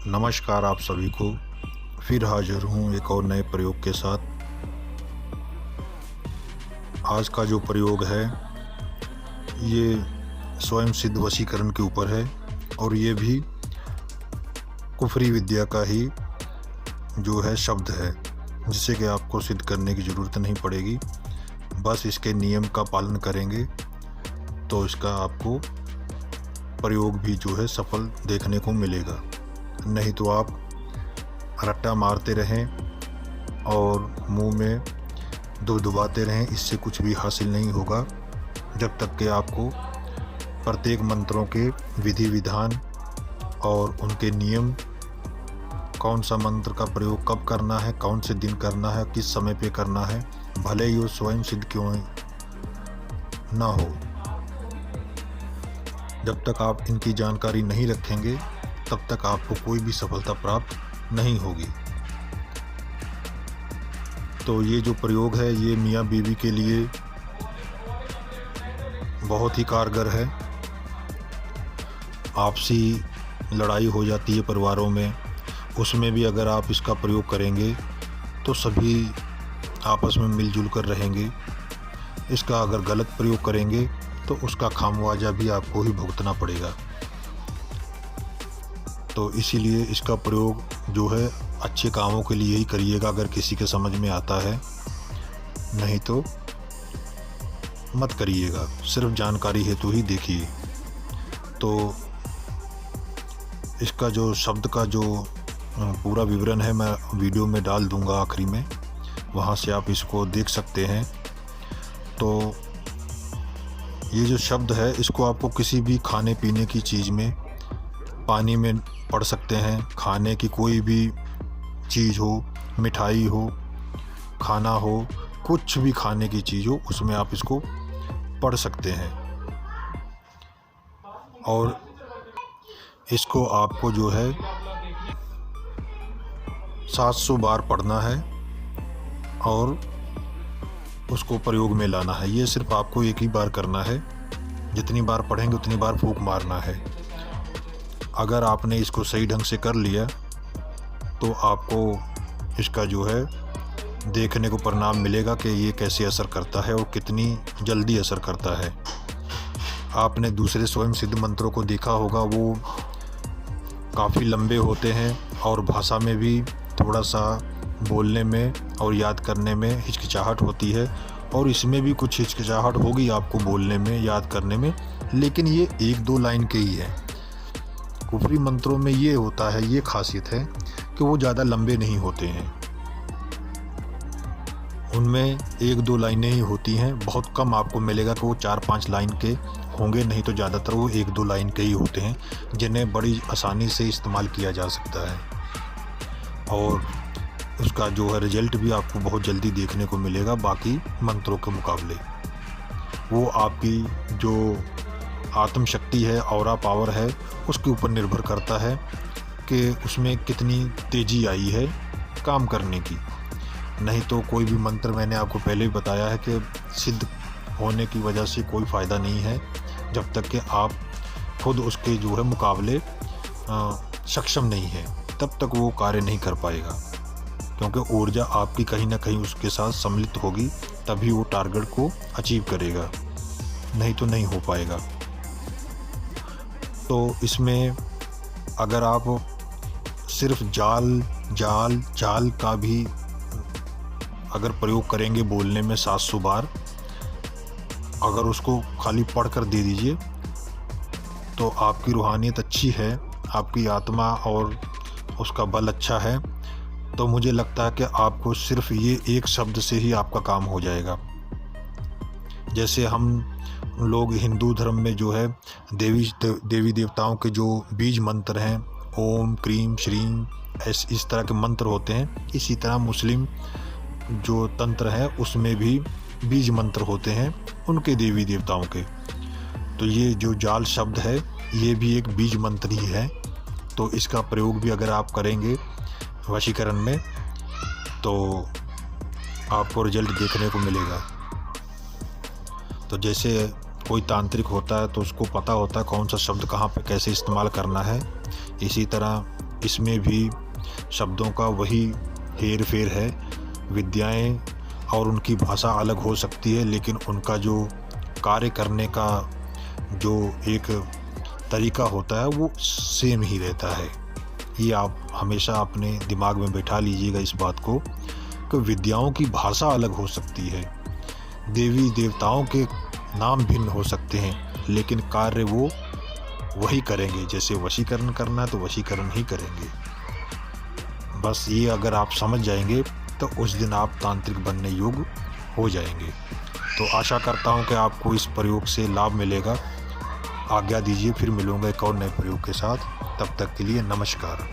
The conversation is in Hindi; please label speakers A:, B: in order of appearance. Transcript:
A: नमस्कार आप सभी को। फिर हाजिर हूँ एक और नए प्रयोग के साथ। आज का जो प्रयोग है ये स्वयं सिद्ध वशीकरण के ऊपर है और ये भी कुफरी विद्या का ही जो है शब्द है, जिसे कि आपको सिद्ध करने की ज़रूरत नहीं पड़ेगी। बस इसके नियम का पालन करेंगे तो इसका आपको प्रयोग भी जो है सफल देखने को मिलेगा। नहीं तो आप रट्टा मारते रहें और मुंह में दुबदुबाते रहें, इससे कुछ भी हासिल नहीं होगा जब तक कि आपको प्रत्येक मंत्रों के विधि विधान और उनके नियम, कौन सा मंत्र का प्रयोग कब करना है, कौन से दिन करना है, किस समय पे करना है, भले ही वो स्वयं सिद्ध क्यों ना हो। जब तक आप इनकी जानकारी नहीं रखेंगे तब तक आपको कोई भी सफलता प्राप्त नहीं होगी। तो ये जो प्रयोग है ये मियाँ बीवी के लिए बहुत ही कारगर है। आपसी लड़ाई हो जाती है परिवारों में, उसमें भी अगर आप इसका प्रयोग करेंगे तो सभी आपस में मिलजुल कर रहेंगे। इसका अगर गलत प्रयोग करेंगे तो उसका खामियाजा भी आपको ही भुगतना पड़ेगा। तो इसीलिए इसका प्रयोग जो है अच्छे कामों के लिए ही करिएगा अगर किसी के समझ में आता है, नहीं तो मत करिएगा। सिर्फ जानकारी हेतु ही देखिए। तो इसका जो शब्द का जो पूरा विवरण है मैं वीडियो में डाल दूंगा आखिरी में, वहाँ से आप इसको देख सकते हैं। तो ये जो शब्द है इसको आपको किसी भी खाने पीने की चीज़ में, पानी में पढ़ सकते हैं। खाने की कोई भी चीज़ हो, मिठाई हो, खाना हो, कुछ भी खाने की चीज़ हो, उसमें आप इसको पढ़ सकते हैं। और इसको आपको जो है 700 बार पढ़ना है और उसको प्रयोग में लाना है। ये सिर्फ आपको एक ही बार करना है। जितनी बार पढ़ेंगे उतनी बार फूंक मारना है। अगर आपने इसको सही ढंग से कर लिया तो आपको इसका जो है देखने को परिणाम मिलेगा कि ये कैसे असर करता है और कितनी जल्दी असर करता है। आपने दूसरे स्वयं सिद्ध मंत्रों को देखा होगा, वो काफ़ी लंबे होते हैं और भाषा में भी थोड़ा सा बोलने में और याद करने में हिचकिचाहट होती है, और इसमें भी कुछ हिचकिचाहट होगी आपको बोलने में, याद करने में, लेकिन ये 1-2 लाइन के ही है। कुफरी मंत्रों में ये होता है, ये खासियत है कि वो ज़्यादा लंबे नहीं होते हैं। उनमें 1-2 लाइनें ही होती हैं। बहुत कम आपको मिलेगा कि वो 4-5 लाइन के होंगे, नहीं तो ज़्यादातर वो 1-2 लाइन के ही होते हैं, जिन्हें बड़ी आसानी से इस्तेमाल किया जा सकता है। और उसका जो है रिजल्ट भी आपको बहुत जल्दी देखने को मिलेगा बाकी मंत्रों के मुकाबले। वो आपकी जो आत्मशक्ति है, ऑरा पावर है, उसके ऊपर निर्भर करता है कि उसमें कितनी तेज़ी आई है काम करने की। नहीं तो कोई भी मंत्र, मैंने आपको पहले ही बताया है कि सिद्ध होने की वजह से कोई फ़ायदा नहीं है जब तक कि आप खुद उसके जो है मुकाबले सक्षम नहीं है, तब तक वो कार्य नहीं कर पाएगा। क्योंकि ऊर्जा आपकी कहीं ना कहीं उसके साथ सम्मिलित होगी, तभी वो टारगेट को अचीव करेगा, नहीं तो नहीं हो पाएगा। तो इसमें अगर आप सिर्फ जाल का भी अगर प्रयोग करेंगे बोलने में 700 बार, अगर उसको खाली पढ़ कर दे दीजिए तो आपकी रूहानियत अच्छी है, आपकी आत्मा और उसका बल अच्छा है, तो मुझे लगता है कि आपको सिर्फ ये एक शब्द से ही आपका काम हो जाएगा। जैसे हम लोग हिंदू धर्म में जो है देवी देवताओं के जो बीज मंत्र हैं, ओम क्रीम श्रीम, इस तरह के मंत्र होते हैं, इसी तरह मुस्लिम जो तंत्र है उसमें भी बीज मंत्र होते हैं उनके देवी देवताओं के। तो ये जो जाल शब्द है ये भी एक बीज मंत्र ही है। तो इसका प्रयोग भी अगर आप करेंगे वशीकरण में तो आपको रिजल्ट देखने को मिलेगा। तो जैसे कोई तांत्रिक होता है तो उसको पता होता है कौन सा शब्द कहाँ पे कैसे इस्तेमाल करना है, इसी तरह इसमें भी शब्दों का वही हेर फेर है। विद्याएं और उनकी भाषा अलग हो सकती है, लेकिन उनका जो कार्य करने का जो एक तरीका होता है वो सेम ही रहता है। ये आप हमेशा अपने दिमाग में बैठा लीजिएगा इस बात को कि विद्याओं की भाषा अलग हो सकती है, देवी देवताओं के नाम भिन्न हो सकते हैं, लेकिन कार्य वो वही करेंगे। जैसे वशीकरण करना है तो वशीकरण ही करेंगे। बस ये अगर आप समझ जाएंगे तो उस दिन आप तांत्रिक बनने योग्य हो जाएंगे। तो आशा करता हूँ कि आपको इस प्रयोग से लाभ मिलेगा। आज्ञा दीजिए, फिर मिलूँगा एक और नए प्रयोग के साथ। तब तक के लिए नमस्कार।